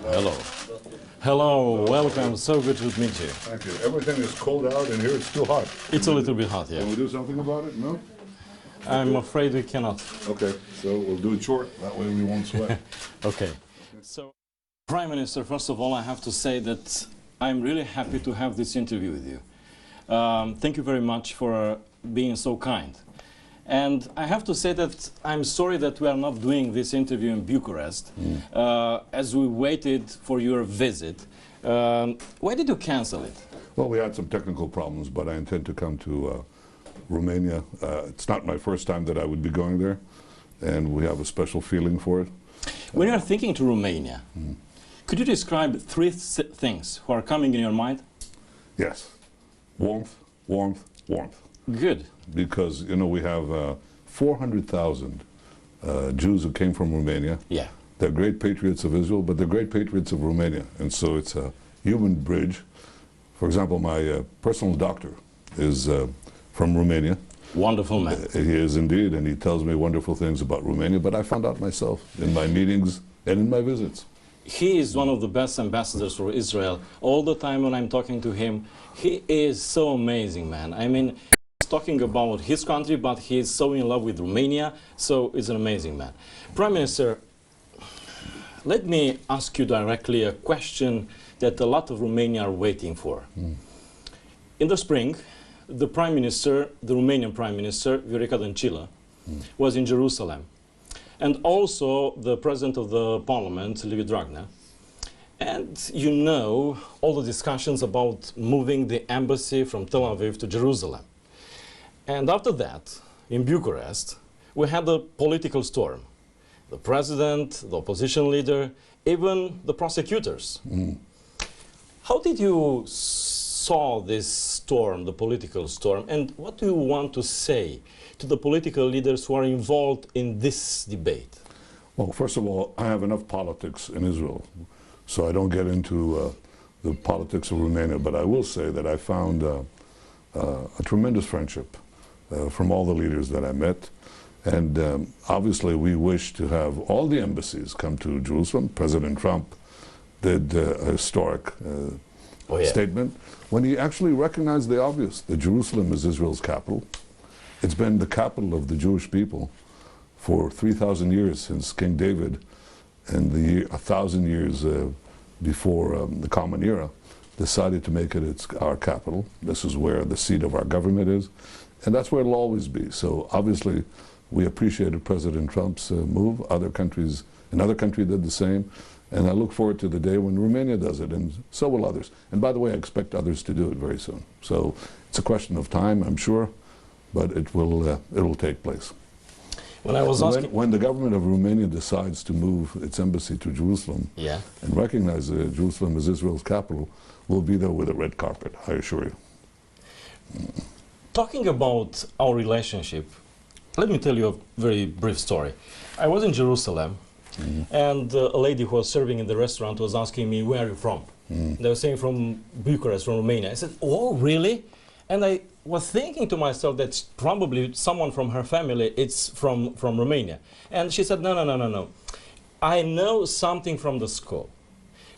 Hello. Hello, welcome. So good to meet you. Thank you. Everything is cold out, and here it's too hot. It's a little bit hot, yeah. Can we do something about it? No? I'm afraid we cannot. Okay, so we'll do it short. That way we won't sweat. Okay. So, Prime Minister, first of all, I have to say that I'm really happy to have this interview with you. Thank you very much for being so kind. And I have to say that I'm sorry that we are not doing this interview in Bucharest, as we waited for your visit. Why did you cancel it? Well, we had some technical problems, but I intend to come to Romania. It's not my first time that I would be going there, and we have a special feeling for it. When you are thinking to Romania, could you describe three things who are coming in your mind? Yes. Warmth, warmth, warmth. Good. Because, you know, we have 400,000 Jews who came from Romania. Yeah. They're great patriots of Israel, but they're great patriots of Romania. And so it's a human bridge. For example, my personal doctor is from Romania. Wonderful man. He is indeed, and he tells me wonderful things about Romania, but I found out myself in my meetings and in my visits. He is one of the best ambassadors for Israel. All the time when I'm talking to him, he is so amazing, man. I mean, he's talking about his country, but he is so in love with Romania, so he's an amazing man. Prime Minister, let me ask you directly a question that a lot of Romanians are waiting for. In the spring, the Prime Minister, the Romanian Prime Minister, Viorica Dăncilă, was in Jerusalem. And also the President of the Parliament, Liviu Dragnea. And you know all the discussions about moving the embassy from Tel Aviv to Jerusalem. And after that, in Bucharest, we had a political storm. The President, the opposition leader, even the prosecutors. How did you saw this storm, the political storm, and what do you want to say to the political leaders who are involved in this debate? Well, first of all, I have enough politics in Israel, so I don't get into the politics of Romania, but I will say that I found a tremendous friendship from all the leaders that I met, and obviously we wish to have all the embassies come to Jerusalem. President Trump did a historic statement when he actually recognized the obvious, that Jerusalem is Israel's capital. It's been the capital of the Jewish people for 3,000 years, since King David, and 1,000 years before the Common Era, decided to make it our capital. This is where the seat of our government is, and that's where it'll always be. So obviously, we appreciated President Trump's move. Other countries, another country did the same. And I look forward to the day when Romania does it, and so will others. And by the way, I expect others to do it very soon. So it's a question of time, I'm sure, but it will take place. When I was asking, when the government of Romania decides to move its embassy to Jerusalem and recognize Jerusalem as Israel's capital, we'll be there with a red carpet, I assure you. Talking about our relationship, let me tell you a very brief story. I was in Jerusalem. And a lady who was serving in the restaurant was asking me, where are you from? They were saying from Bucharest, from Romania. I said, oh, really? And I was thinking to myself that probably someone from her family, it's from Romania. And she said, no. I know something from the school.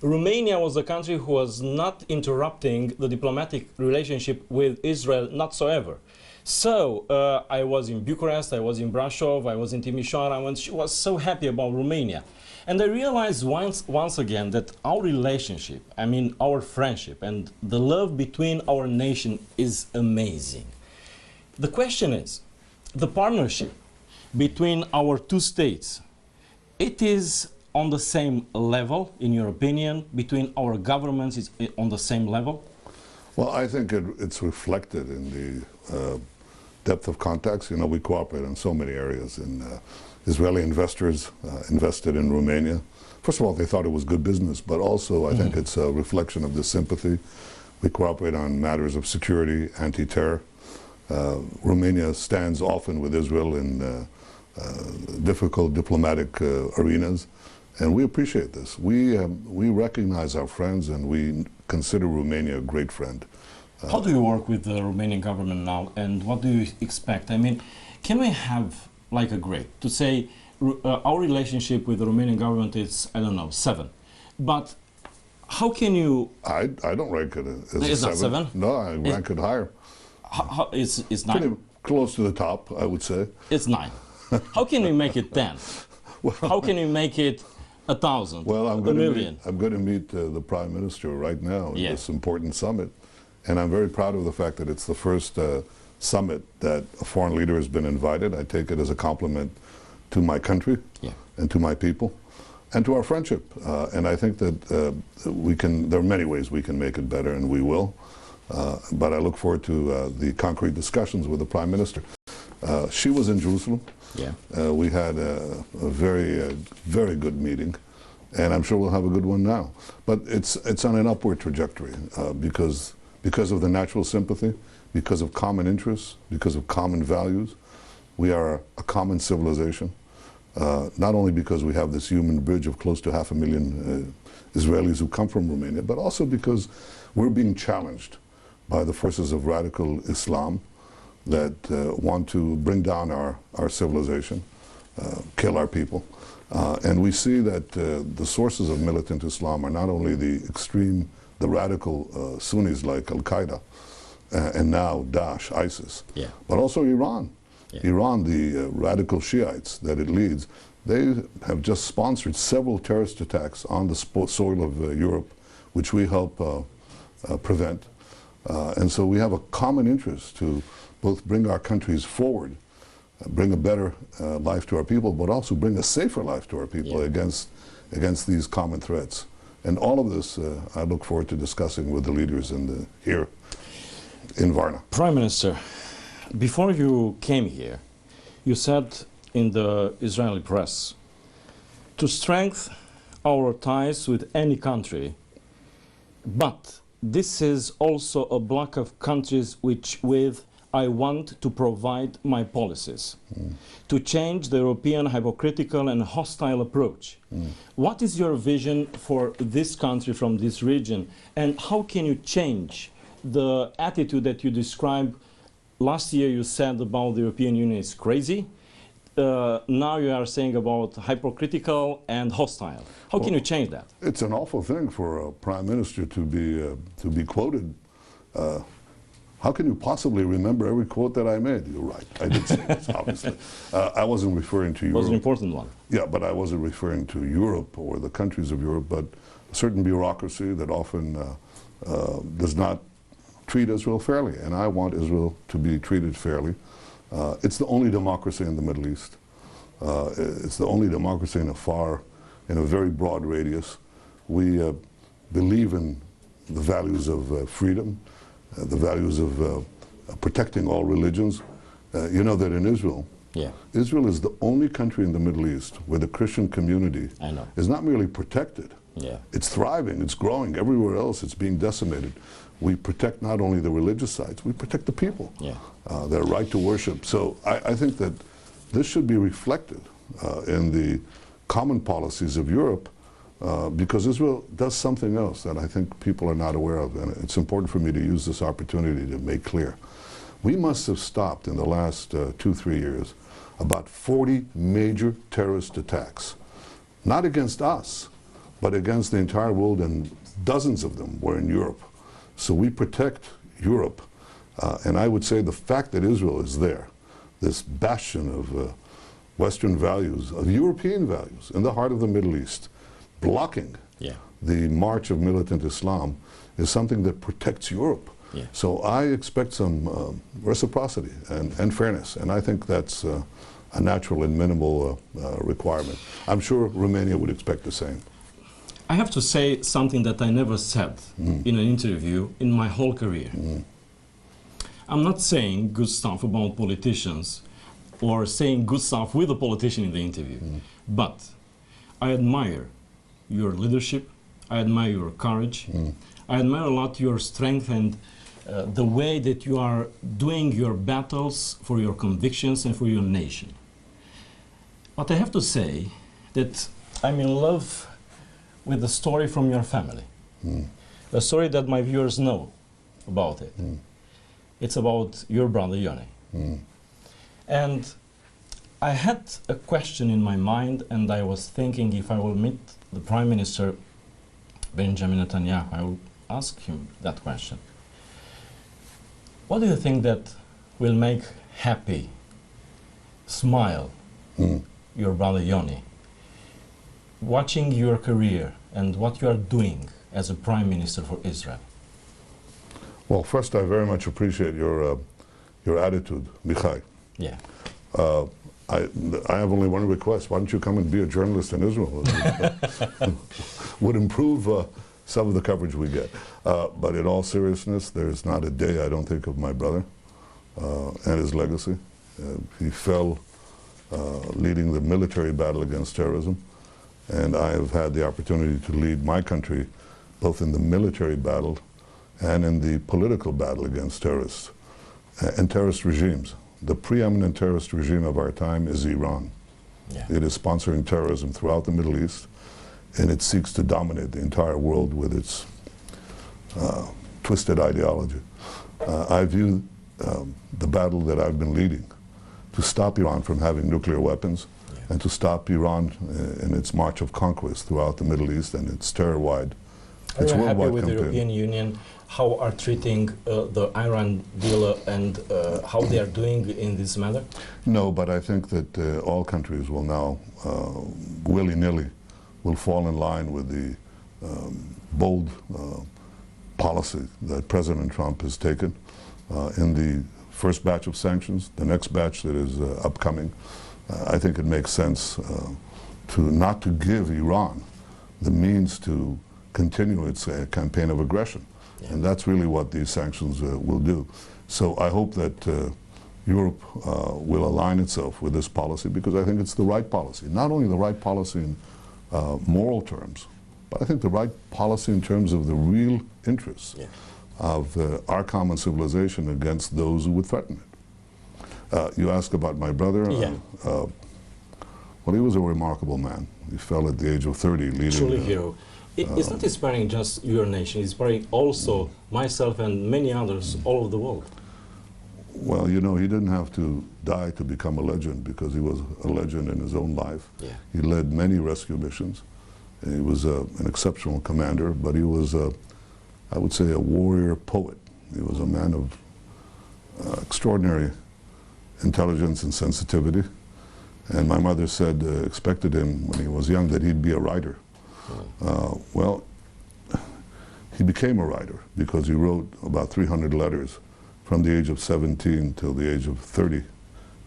Romania was a country who was not interrupting the diplomatic relationship with Israel whatsoever. So I was in Bucharest, I was in Brașov, I was in Timișoara, and she was so happy about Romania. And I realized once again that our relationship, I mean our friendship and the love between our nation is amazing. The question is, the partnership between our two states, it is on the same level, in your opinion, between our governments, is on the same level? Well, I think it's reflected in the depth of contacts. You know, we cooperate in so many areas. Israeli investors invested in Romania. First of all, they thought it was good business, but also I think it's a reflection of the sympathy. We cooperate on matters of security, anti-terror. Romania stands often with Israel in difficult diplomatic arenas, and we appreciate this. We recognize our friends, and we consider Romania a great friend. How do you work with the Romanian government now, and what do you expect? I mean, can we have like a grade to say our relationship with the Romanian government is, I don't know, 7. But how can you... I don't rank it as a Is that 7. 7? No, I rank it higher. It's 9. Pretty close to the top, I would say. It's 9. How can we make it 10? Well, how can we make it 1,000? Well, I'm a going million? to meet the Prime Minister right now at Yeah. this important summit. And I'm very proud of the fact that it's the first summit that a foreign leader has been invited. I take it as a compliment to my country and to my people and to our friendship. And I think that there are many ways we can make it better, and we will. But I look forward to the concrete discussions with the Prime Minister. She was in Jerusalem. Yeah. We had a very, very good meeting, and I'm sure we'll have a good one now. But it's on an upward trajectory because of the natural sympathy, because of common interests, because of common values. We are a common civilization, not only because we have this human bridge of close to 500,000 Israelis who come from Romania, but also because we're being challenged by the forces of radical Islam that want to bring down our civilization, kill our people. And we see that the sources of militant Islam are not only the radical Sunnis like Al-Qaeda, and now Daesh, ISIS, but also Iran. Iran, the radical Shiites that it leads, they have just sponsored several terrorist attacks on the soil of Europe, which we help prevent. And so we have a common interest to both bring our countries forward, bring a better life to our people, but also bring a safer life to our people against these common threats. And all of this, I look forward to discussing with the leaders here in Varna. Prime Minister, before you came here, you said in the Israeli press, to strengthen our ties with any country, but this is also a block of countries with I want to provide my policies, to change the European hypocritical and hostile approach. What is your vision for this country from this region, and how can you change the attitude that you described? Last year you said about the European Union is crazy. Now you are saying about hypocritical and hostile. How can you change that? It's an awful thing for a prime minister to be quoted. How can you possibly remember every quote that I made? You're right, I did say this, obviously. I wasn't referring to Europe. It was an important one. Yeah, but I wasn't referring to Europe or the countries of Europe, but a certain bureaucracy that often does not treat Israel fairly, and I want Israel to be treated fairly. It's the only democracy in the Middle East. It's the only democracy in a very broad radius. We believe in the values of freedom, the values of protecting all religions. You know that in Israel, Israel is the only country in the Middle East where the Christian community is not merely protected, it's thriving, it's growing. Everywhere else it's being decimated. We protect not only the religious sites, we protect the people, their right to worship. So I think that this should be reflected in the common policies of Europe, because Israel does something else that I think people are not aware of, and it's important for me to use this opportunity to make clear. We must have stopped in the last 2-3 years about 40 major terrorist attacks, not against us, but against the entire world, and dozens of them were in Europe. So we protect Europe, and I would say the fact that Israel is there, this bastion of Western values, of European values, in the heart of the Middle East, blocking the march of militant Islam, is something that protects Europe. So I expect some reciprocity and fairness, and I think that's a natural and minimal requirement. I'm sure Romania would expect the same. I have to say something that I never said in an interview in my whole career. I'm not saying good stuff about politicians or saying good stuff with a politician in the interview, but I admire your leadership, I admire your courage, I admire a lot your strength and the way that you are doing your battles for your convictions and for your nation. But I have to say that I'm in love with the story from your family. A story that my viewers know about it. It's about your brother Yoni. And I had a question in my mind, and I was thinking if I will meet the Prime Minister Benjamin Netanyahu, I will ask him that question. What do you think that will make happy, smile, your brother Yoni, watching your career and what you are doing as a Prime Minister for Israel? Well, first, I very much appreciate your attitude, Mihai. Yeah. I have only one request. Why don't you come and be a journalist in Israel? Would improve some of the coverage we get. But in all seriousness, there's not a day I don't think of my brother and his legacy. He fell leading the military battle against terrorism, and I have had the opportunity to lead my country both in the military battle and in the political battle against terrorists and terrorist regimes. The preeminent terrorist regime of our time is Iran. Yeah. It is sponsoring terrorism throughout the Middle East, and it seeks to dominate the entire world with its twisted ideology. I view the battle that I've been leading to stop Iran from having nuclear weapons, and to stop Iran in its march of conquest throughout the Middle East and its terror-wide, its worldwide campaign. Are you happy with the European Union, how are treating the Iran deal and how they are doing in this matter? No, but I think that all countries will now, willy-nilly, will fall in line with the bold policy that President Trump has taken in the first batch of sanctions, the next batch that is upcoming. I think it makes sense not to give Iran the means to continue its campaign of aggression. Yeah. And that's really what these sanctions will do. So I hope that Europe will align itself with this policy, because I think it's the right policy. Not only the right policy in moral terms, but I think the right policy in terms of the real interests of our common civilization against those who would threaten it. You ask about my brother. Well, he was a remarkable man. He fell at the age of 30 leading... Truly hero. It's not inspiring just your nation, it's inspiring also myself and many others all over the world. Well, you know, he didn't have to die to become a legend, because he was a legend in his own life. Yeah. He led many rescue missions. He was an exceptional commander, but he was, I would say, a warrior poet. He was a man of extraordinary intelligence and sensitivity. And my mother said, expected him when he was young that he'd be a writer. Well, he became a writer because he wrote about 300 letters from the age of 17 till the age of 30,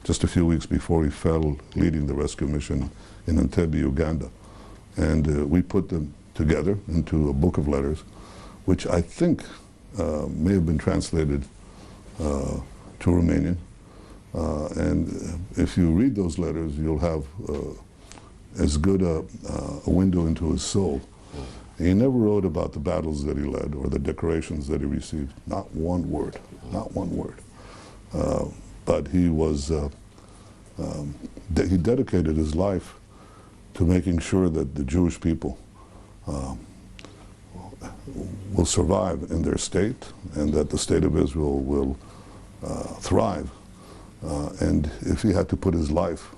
just a few weeks before he fell leading the rescue mission in Entebbe, Uganda. And we put them together into a book of letters, which I think may have been translated to Romanian. And if you read those letters, you'll have as good a window into his soul. He never wrote about the battles that he led or the decorations that he received. Not one word, not one word. But he was, he dedicated his life to making sure that the Jewish people will survive in their state, and that the state of Israel will thrive. And if he had to put his life,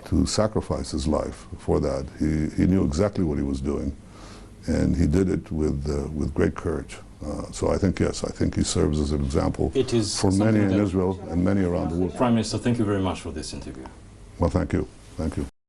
to sacrifice his life for that, he knew exactly what he was doing, and he did it with great courage. So I think, yes, I think he serves as an example for many in Israel and many around the world. Prime Minister, thank you very much for this interview. Well, thank you. Thank you.